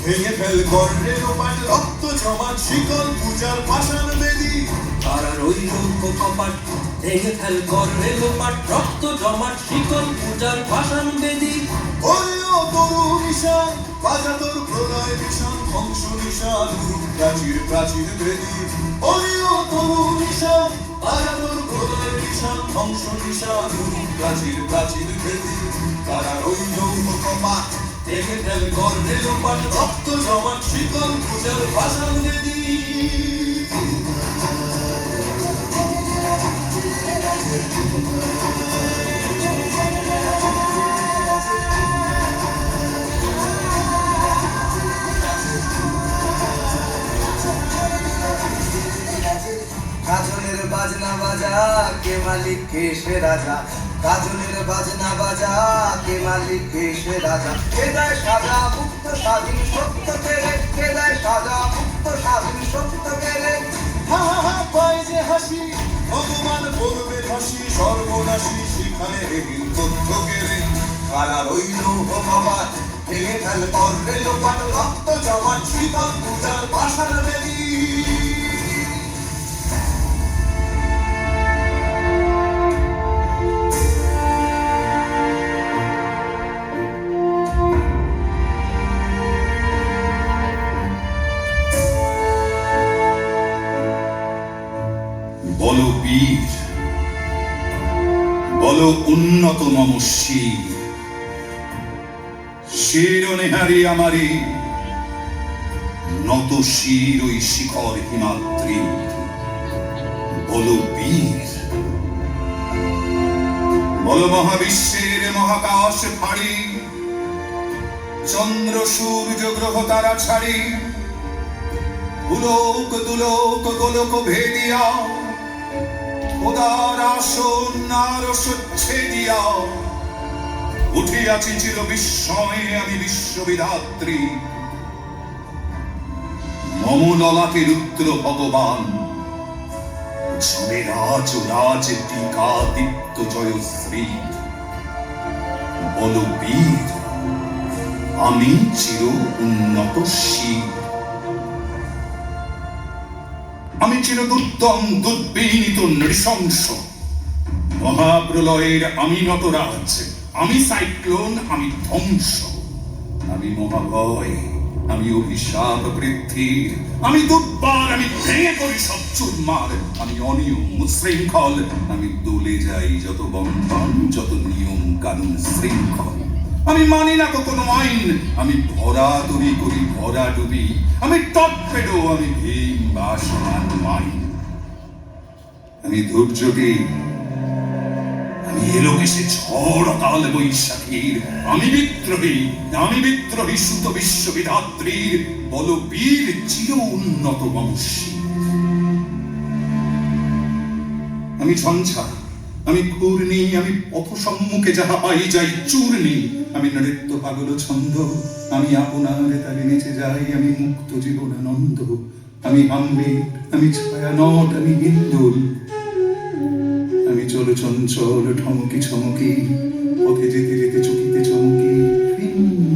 ভেঙে ফেল গর্ণে লোপাট রক্ত জমাট শিকল পূজার পাষাণ বেদী। তারা রইল কপাট ভেঙে ফেল গর্ণে লোপাট রক্ত জমাট শিকল পূজার পাষাণ বেদী। ওরে ও তরু নিশান বাজা তোর প্রলয় নিশান ধ্বংস নিশান প্রাচীর প্রাচীর বেদী। ওরে ও তরু নিশান বাজা তোর প্রলয় নিশান ধ্বংস নিশান প্রাচীর প্রাচীর বেদী। তারা রইল কপাট ভেঙে ফেল গর্ণে লোপাট রক্ত জমাট শিকল পূজার পাষাণ বেদী। গাজনের বাজনা বাজা কে মালিক কে সে রাজা। গাজনের বাজনা বাজা কে মালিক কে সে রাজা। কে দেয় সাজা মুক্ত স্বাধীন সত্য কেড়ে। কে দেয় সাজা মুক্ত স্বাধীন সত্য কেড়ে। হা হা হা পায় যে হাসি ভগবান করবে ফাঁসি সর্বনাশী সেখানে এহিল তথ্য কেড়ে। কারা রইল কপাট ভেঙে ফেল গর্ণে লোপাট রক্ত জমাট শিকল পূজার পাষাণ বেদী। বলো বীর, বলো উন্নত মম শির। শির নেহারি আমারি নত শির ওই শিখর হিমাদ্রি। বলো বীর, বলো মহাবিশ্বের মহাকাশ ফাড়ি চন্দ্র সূর্য গ্রহ তারা ছাড়ি উলোক দুলোক গোলক ভেদিয়া খোদার আসন নারস ছেদিয়া উঠিয়াছি চির বিস্ময়ে আমি বিশ্ববিধাত্রী। মম ললাটে রুদ্র ভগবান ঝরে রাজ রাজ টিকা দীপ্ত জয়শ্রী। বল বীর, আমি চির উন্নত শির। আমি চির দুর্দম দুর্বিনীত নৃশংস মহাপ্রলয়ের আমি নটরাজ। আমি সাইক্লোন, আমি ধ্বংস, আমি মহাভয়, আমি অভিশাপ বৃদ্ধির। আমি দুর্বার, আমি ভেঙে করি সব চুরমার। আমি অনিয়ম উচ্ছৃঙ্খল, আমি দলে যাই যত বন্ধন যত নিয়ম কানুন শৃঙ্খল। আমি মানি না কোনো আইন, আমি ভরা তরি করি ভরা ডুবি। আমি টর্পেডো, আমি ভীম বাসমান মাইন। আমি দুর্যোগী, আমি এলোকেশে ঝড় অকাল বৈশাখীর। আমি বিদ্রোহী সুত বিশ্ববিধাত্রীর। বল বীর, চির উন্নত বংশী। আমি ঝঞ্ঝা, আমি ঘূর্ণি, আমি পথ সম্মুখে যাহা পাই যাই চূর্ণি। আমি নৃত্য পাগল ছন্দ, আমি আপনার তালে নেচে যাই। আমি মুক্ত জীবনানন্দ, আমি আম্বির, আমি ছায়া নট, আমি হিন্দুল। আমি চল চঞ্চল ঠমকি ছমকি পথে যেতে যেতে চকিতে চমকি।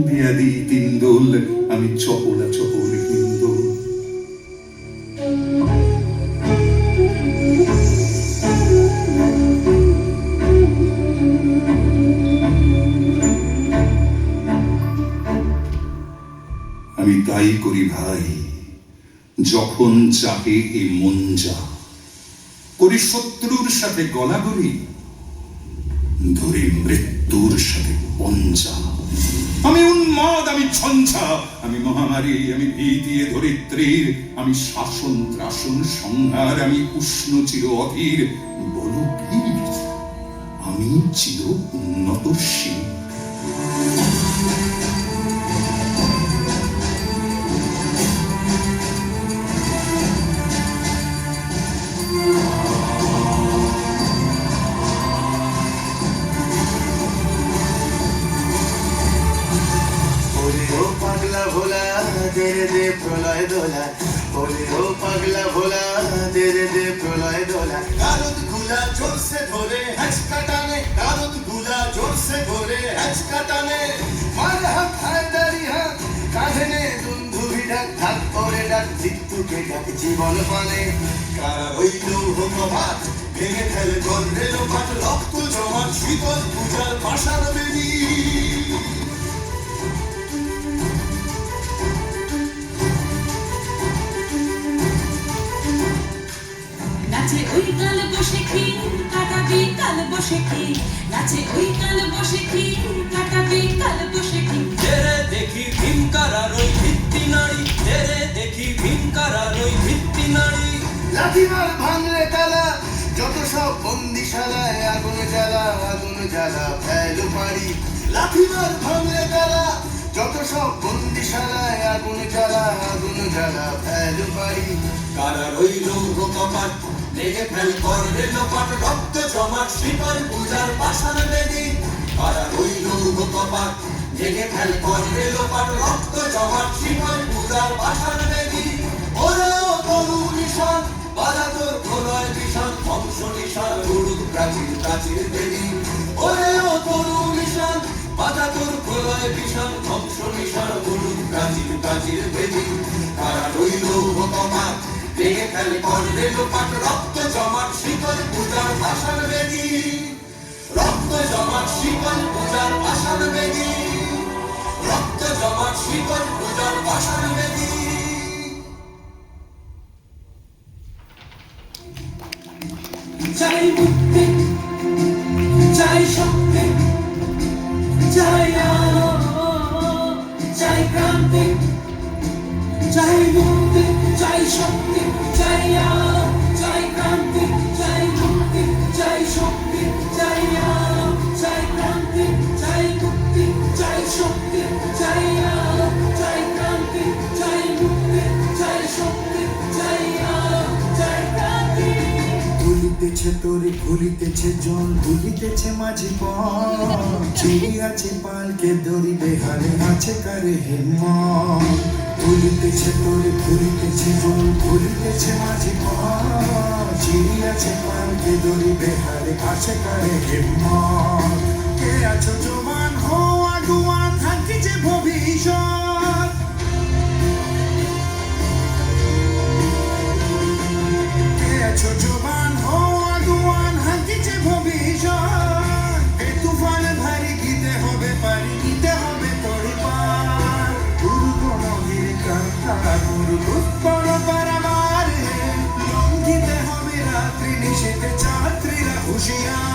দিয়া দি তিন দোল, আমি চপলা চপল হিন্দুল। আমি তাই করি ভাই যখন চাহে এ মন যা। করি শত্রুর সাথে গলাগলি, ধরি মৃত্যুর সাথে পঞ্জা। আমি উন্মাদ, আমি ঝঞ্ঝা, আমি মহামারী, আমি ভীতি ধরিত্রীর। আমি শাসন ত্রাসন সংহার, আমি উষ্ণ চির অধীর। বলো বীর, আমি চির উন্নত শির। পাগলা ভোলা দে দে প্রলয় দোলা। ওরে ও পাগলা ভোলা দে দে প্রলয় দোলা। গারদ গুলা জোরসে ধরে হ্যাচকা টানে, গারদ গুলা জোরসে ধরে হ্যাচকা টানে। মার হাত হায় দাড়ি হাত কাঁধে নে দুন্ধুভি ডাক ঢাক করে ডাক মৃত্যুকে ডাক জীবন পানে কারা হইল ভগবান ভেঙে ফেলে গর্বে লোপাট রক্ত জমাট শীতল পূজার পাশার বেদি নাচে ওই কাল বসে কি কাটাবি কাল বসে কি নাচে ওই কাল বসে কি কাটাবি কাল বসে কি তেরে দেখি ভীমকারার ওই ভিত্তি নারী তেরে দেখি ভীমকারার ওই ভিত্তি নারী লাঠিমার ভাঙলে তালা যত সব বন্দিশালায় আগুন জ্বালা ফেলো পারি লাঠিমার ভাঙলে তালা যত সব বন্দিশালায় আগুন জ্বালা ফেলো পারি কারা রইল কপাট লেগে ফেল করবে লোপাট রক্ত জমাট শীতল পূজার পাশার বেদি কারা রইল কপাট লেগে ফেল করবে লোপাট রক্ত জমাট শীতল পূজার পাশার বেদি ওরে ও তরু নিশান বাধা তোর প্রলয় বিষান ধ্বংস নিশান উড়ুক প্রাচীর প্রাচীর বেদি ওরে ও তরু নিশান বাধা তোর প্রলয় বিষান ধ্বংস নিশান উড়ুক প্রাচীর প্রাচীর বেদি কারা রইল কপাট ভেঙে ফেলে করবে লোপাট রক্ত জমাট শীতল পূজার পাশার বেদি রক্ত জমাট শীতল পূজার পাশার বেদি রক্ত জমাট শীতল পূজার পাশার বেদি চাই মুক্তি চাই শক্তি চাই আলো চাই ক্রান্তি চাই মুক্তি চাই শক্তি চাই আলো চাই ক্রান্তি চাই মুক্তি চাই শক্তি চাই আলো চাই ক্রান্তি চাই মুক্তি চাই শক্তি চাই আলো চাই ক্রান্তি চাই মুক্তি চাই শক্তি চাই আলো চাই ক্রান্তি দুলিতেছে তোরে ঘুরিতেছে জল দুলিতেছে মাঝি পথ চিড়ি আছে পালকে দড়ি বেহারে আছে কারে হিম্মত দুলিতেছে তোরে ঘুরিতেছে জল ঘুরিতেছে মাঝি পথ চিড়ি আছে পালকে দড়ি বেহারে আছে কারে হিম্মত কে আছো জবান হো আগুয়ান থাকিছে ভবিষ্যৎ কে আছো জবান হো আগুয়ান হাঁকিছে ভবিষ্যৎ এ তুফান ভারী গীতে হবে পারি নিতে হবে পরিবার দুর্গ নদীর কান্তা দুর্গুৎপর পারাবার লঙ্ঘিতে হবে রাত্রি নিষেধে যাত্রীরা হুঁশিয়ার